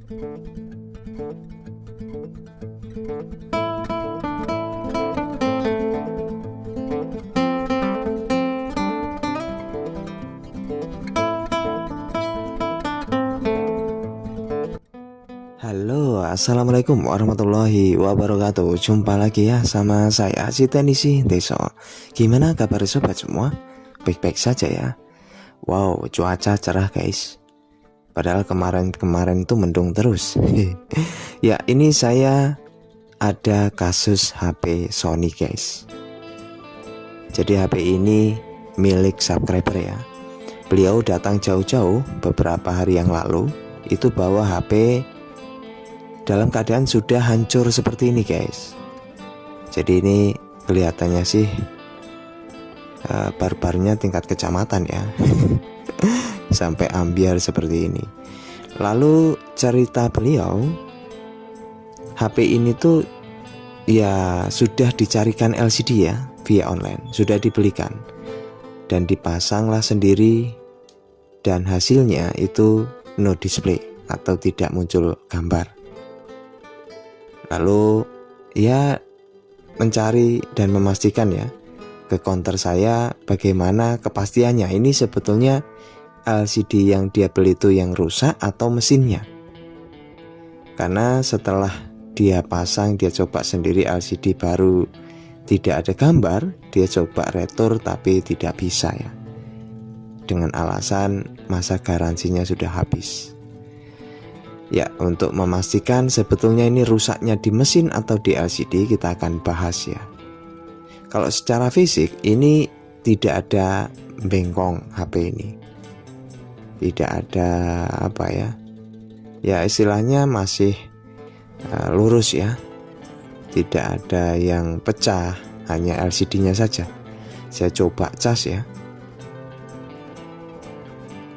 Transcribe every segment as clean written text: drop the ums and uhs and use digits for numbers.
Halo, assalamualaikum warahmatullahi wabarakatuh. Jumpa lagi ya sama saya si Tenisi Deso. Gimana kabar sobat semua? Baik-baik saja ya. Wow, cuaca cerah guys. Padahal kemarin tuh mendung terus. Ya, ini saya ada kasus HP Sony guys. Jadi HP ini milik subscriber ya. Beliau datang jauh-jauh beberapa hari yang lalu. Itu bawa HP dalam keadaan sudah hancur seperti ini guys. Jadi ini kelihatannya sih barbarnya tingkat kecamatan ya. Sampai ambiar seperti ini. Lalu cerita beliau, HP ini tuh ya sudah dicarikan LCD ya via online, sudah dibelikan dan dipasanglah sendiri, dan hasilnya itu no display atau tidak muncul gambar. Lalu ya mencari dan memastikan ya ke counter saya bagaimana kepastiannya ini sebetulnya LCD yang dia beli itu yang rusak atau mesinnya. Karena setelah dia pasang, dia coba sendiri LCD baru tidak ada gambar, dia coba retur tapi tidak bisa ya. Dengan alasan masa garansinya sudah habis. Ya, untuk memastikan sebetulnya ini rusaknya di mesin atau di LCD kita akan bahas ya. Kalau secara fisik ini tidak ada bengkong HP ini. Tidak ada apa ya. Ya istilahnya masih lurus ya. Tidak ada yang pecah, hanya LCD-nya saja. Saya coba cas ya.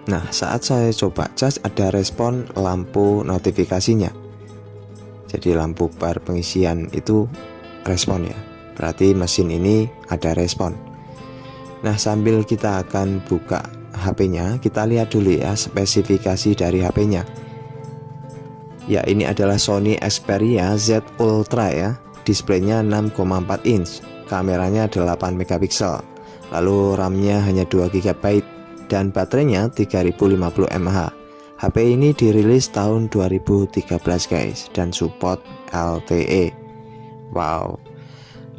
Nah, saat saya coba cas ada respon lampu notifikasinya. Jadi lampu bar pengisian itu respon ya. Berarti mesin ini ada respon. Nah, sambil kita akan buka HP-nya, kita lihat dulu ya spesifikasi dari HP-nya. Ya, ini adalah Sony Xperia Z Ultra ya. Displaynya 6,4 inch, kameranya 8 megapiksel. Lalu RAM-nya hanya 2 GB. Dan baterainya 3050 mAh. HP ini dirilis tahun 2013 guys, dan support LTE. Wow.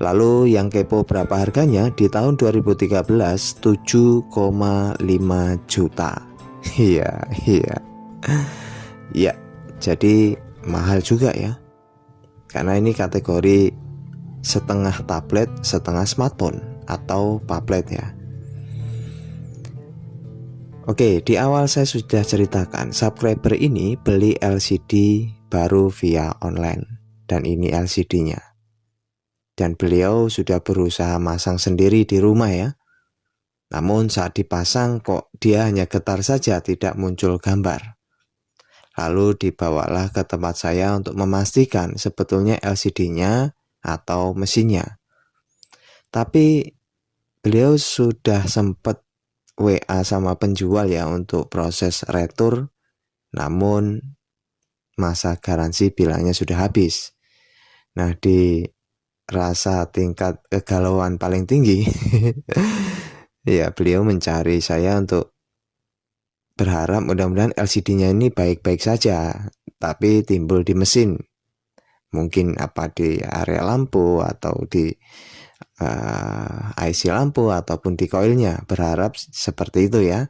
Lalu yang kepo berapa harganya? Di tahun 2013 7,5 juta. Iya. Ya, jadi mahal juga ya. Karena ini kategori setengah tablet, setengah smartphone atau phablet ya. Oke, di awal saya sudah ceritakan subscriber ini beli LCD baru via online, dan ini LCD-nya. Dan beliau sudah berusaha masang sendiri di rumah ya. Namun saat dipasang kok dia hanya getar saja, tidak muncul gambar. Lalu dibawalah ke tempat saya untuk memastikan sebetulnya LCD-nya atau mesinnya. Tapi beliau sudah sempat WA sama penjual ya untuk proses retur, namun masa garansi bilangnya sudah habis. Nah, di rasa tingkat kegalauan paling tinggi ya beliau mencari saya untuk berharap mudah-mudahan LCD-nya ini baik-baik saja, tapi timbul di mesin, mungkin apa di area lampu atau di IC lampu ataupun di koilnya, berharap seperti itu ya.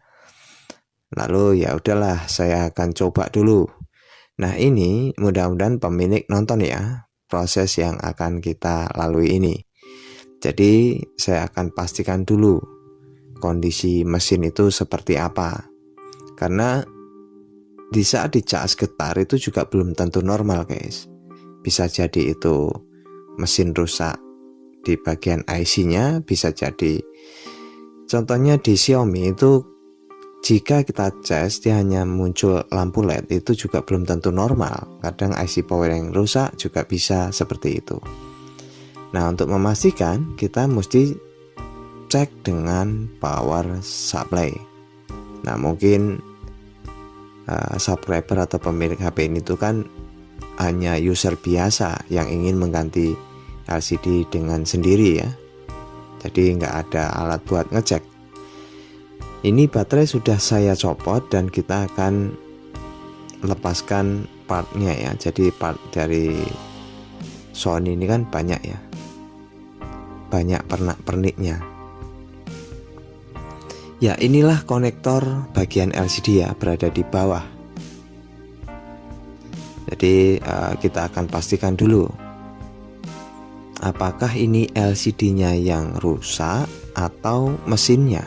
Lalu ya udahlah, saya akan coba dulu. Nah, ini mudah-mudahan pemilik nonton ya proses yang akan kita lalui ini. Jadi saya akan pastikan dulu kondisi mesin itu seperti apa. Karena di saat dicas getar itu juga belum tentu normal guys. Bisa jadi itu mesin rusak di bagian IC-nya, bisa jadi contohnya di Xiaomi itu jika kita cas dia hanya muncul lampu LED, itu juga belum tentu normal. Kadang IC power yang rusak juga bisa seperti itu. Nah, untuk memastikan kita mesti cek dengan power supply. Nah, mungkin subscriber atau pemilik HP ini tuh kan hanya user biasa yang ingin mengganti LCD dengan sendiri ya. Jadi nggak ada alat buat ngecek. Ini baterai sudah saya copot dan kita akan lepaskan partnya ya. Jadi part dari Sony ini kan banyak ya, banyak pernak-perniknya. Ya, inilah konektor bagian LCD ya, berada di bawah. Jadi kita akan pastikan dulu apakah ini LCD-nya yang rusak atau mesinnya.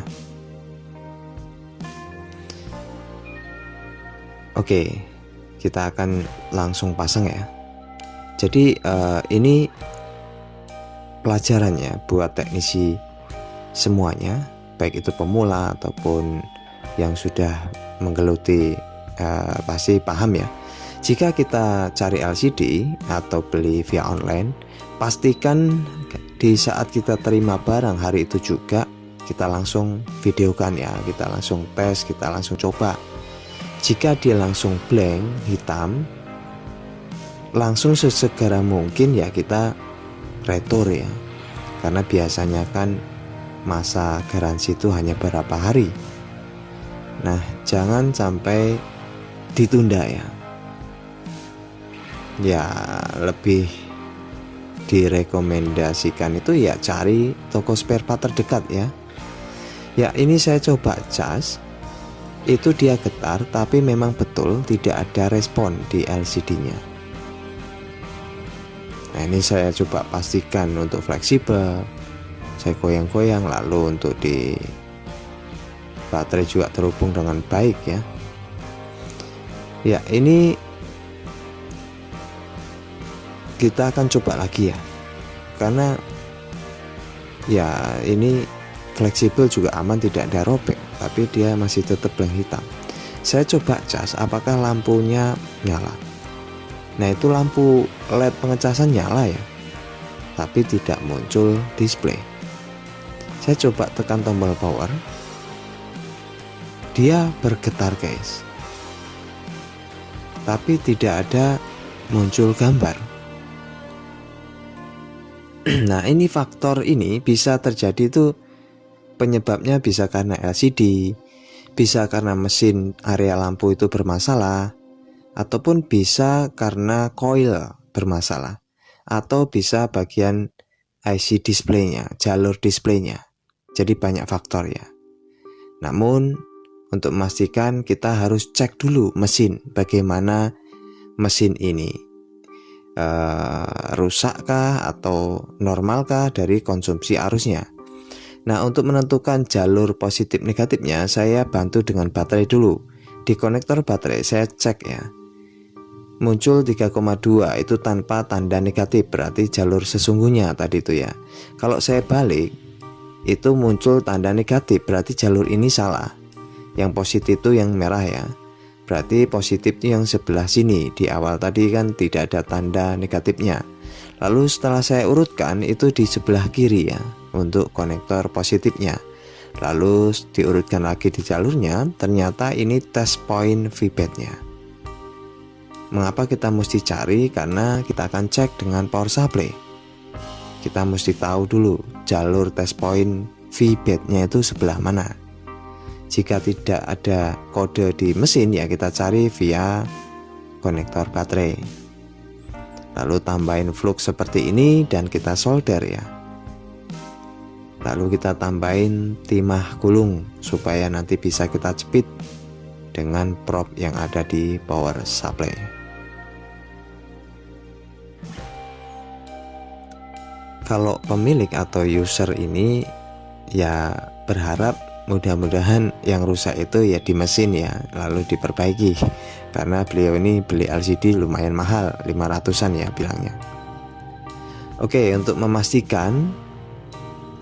Oke, kita akan langsung pasang ya. Jadi ini pelajarannya buat teknisi semuanya, baik itu pemula ataupun yang sudah menggeluti, pasti paham ya. Jika kita cari LCD atau beli via online, pastikan di saat kita terima barang hari itu juga kita langsung videokan ya, kita langsung tes, kita langsung coba. Jika dia langsung blank hitam, langsung sesegera mungkin ya kita retur ya, karena biasanya kan masa garansi itu hanya beberapa hari. Nah, jangan sampai ditunda ya. Ya, lebih direkomendasikan itu ya cari toko spare part terdekat ya. Ya, ini saya coba cas, itu dia getar, tapi memang betul tidak ada respon di LCD-nya. Nah, ini saya coba pastikan untuk fleksibel, saya goyang-goyang, lalu untuk di baterai juga terhubung dengan baik ya. Ya, ini kita akan coba lagi ya, karena ya ini fleksibel juga aman, tidak ada robek, tapi dia masih tetap blank hitam. Saya coba cas apakah lampunya nyala. Nah, itu lampu LED pengecasan nyala ya, tapi tidak muncul display. Saya coba tekan tombol power, dia bergetar guys, tapi tidak ada muncul gambar. Nah, ini faktor ini bisa terjadi tuh, penyebabnya bisa karena LCD, bisa karena mesin area lampu itu bermasalah, ataupun bisa karena coil bermasalah, atau bisa bagian IC displaynya, jalur displaynya. Jadi banyak faktor ya. Namun untuk memastikan kita harus cek dulu mesin, bagaimana mesin ini, rusakkah atau normalkah dari konsumsi arusnya. Nah, untuk menentukan jalur positif negatifnya, saya bantu dengan baterai dulu. Di konektor baterai saya cek ya, muncul 3,2 itu tanpa tanda negatif, berarti jalur sesungguhnya tadi itu ya. Kalau saya balik, itu muncul tanda negatif, berarti jalur ini salah. Yang positif itu yang merah ya, berarti positifnya yang sebelah sini. Di awal tadi kan tidak ada tanda negatifnya. Lalu setelah saya urutkan, itu di sebelah kiri ya untuk konektor positifnya. Lalu diurutkan lagi di jalurnya, ternyata ini test point VBAT-nya. Mengapa kita mesti cari? Karena kita akan cek dengan power supply. Kita mesti tahu dulu jalur test point VBAT-nya itu sebelah mana. Jika tidak ada kode di mesin ya kita cari via konektor baterai. Lalu tambahin flux seperti ini dan kita solder ya. Lalu kita tambahin timah gulung supaya nanti bisa kita jepit dengan prop yang ada di power supply. Kalau pemilik atau user ini ya berharap mudah-mudahan yang rusak itu ya di mesin ya, lalu diperbaiki. Karena beliau ini beli LCD lumayan mahal, 500-an ya bilangnya. Oke, untuk memastikan,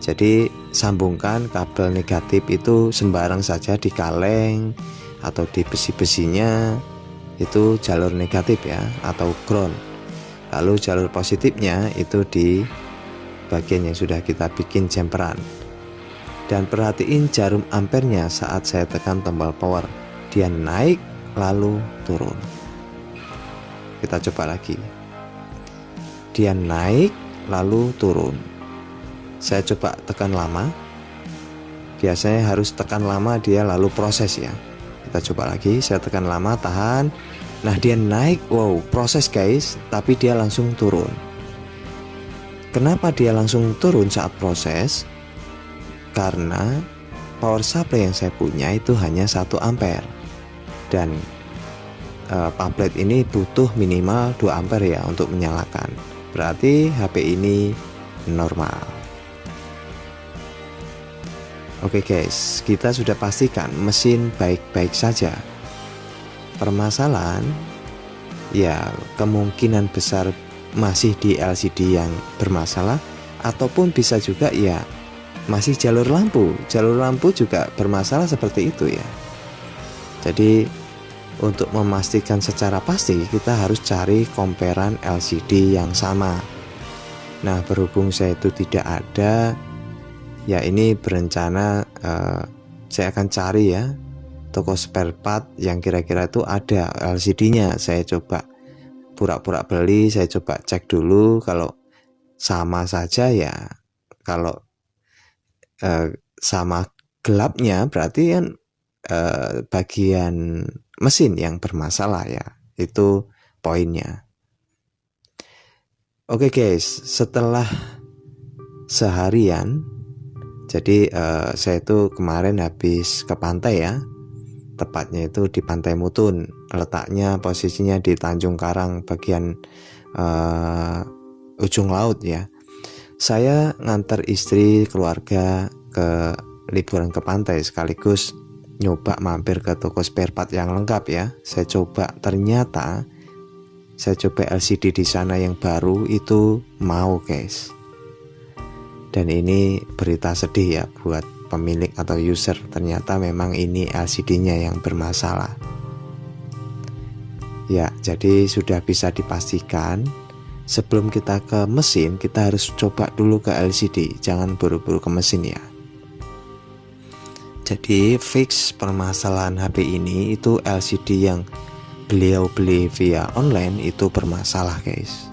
jadi sambungkan kabel negatif itu sembarang saja di kaleng atau di besi-besinya, itu jalur negatif ya, atau ground. Lalu jalur positifnya itu di bagian yang sudah kita bikin jumperan. Dan perhatiin jarum ampernya saat saya tekan tombol power, dia naik lalu turun. Kita coba lagi. Dia naik lalu turun. Saya coba tekan lama. Biasanya harus tekan lama dia lalu proses ya. Kita coba lagi, saya tekan lama, tahan. Nah, dia naik, wow, proses guys, tapi dia langsung turun. Kenapa dia langsung turun saat proses? Karena power supply yang saya punya itu hanya 1 ampere. Dan pamflet ini butuh minimal 2 ampere ya untuk menyalakan. Berarti HP ini normal. Oke guys, kita sudah pastikan mesin baik-baik saja. Permasalahan ya kemungkinan besar masih di LCD yang bermasalah, ataupun bisa juga ya masih jalur lampu juga bermasalah seperti itu ya. Jadi untuk memastikan secara pasti kita harus cari komperan LCD yang sama. Nah, berhubung saya itu tidak ada, ya ini berencana saya akan cari ya toko spare part yang kira-kira itu ada LCD-nya. Saya coba pura-pura beli, saya coba cek dulu. Kalau sama saja ya, kalau sama gelapnya berarti kan bagian mesin yang bermasalah ya, itu poinnya. Oke guys, setelah seharian, jadi saya itu kemarin habis ke pantai ya, tepatnya itu di Pantai Mutun, letaknya posisinya di Tanjung Karang bagian ujung laut ya. Saya ngantar istri keluarga ke liburan ke pantai, sekaligus nyoba mampir ke toko spare part yang lengkap ya. Saya coba, ternyata saya coba LCD di sana yang baru itu mau guys. Dan ini berita sedih ya buat pemilik atau user, ternyata memang ini LCD-nya yang bermasalah. Ya, jadi sudah bisa dipastikan sebelum kita ke mesin kita harus coba dulu ke LCD, jangan buru-buru ke mesin ya. Jadi fix permasalahan HP ini itu LCD yang beliau beli via online itu bermasalah guys.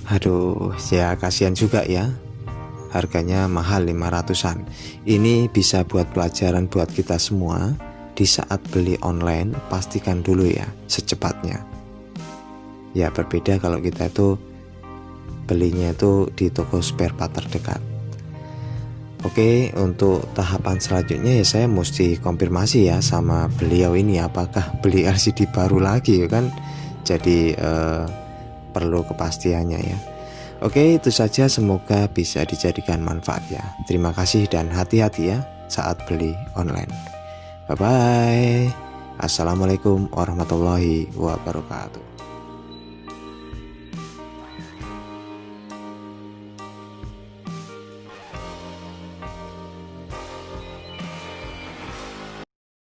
Aduh, ya kasihan juga ya, harganya mahal 500-an. Ini bisa buat pelajaran buat kita semua. Di saat beli online pastikan dulu ya secepatnya. Ya berbeda kalau kita itu belinya itu di toko spare part terdekat. Oke, untuk tahapan selanjutnya ya saya mesti konfirmasi ya sama beliau ini apakah beli LCD baru lagi kan. Jadi perlu kepastiannya ya. Oke, itu saja, semoga bisa dijadikan manfaat ya. Terima kasih dan hati-hati ya saat beli online. Bye bye. Assalamualaikum warahmatullahi wabarakatuh.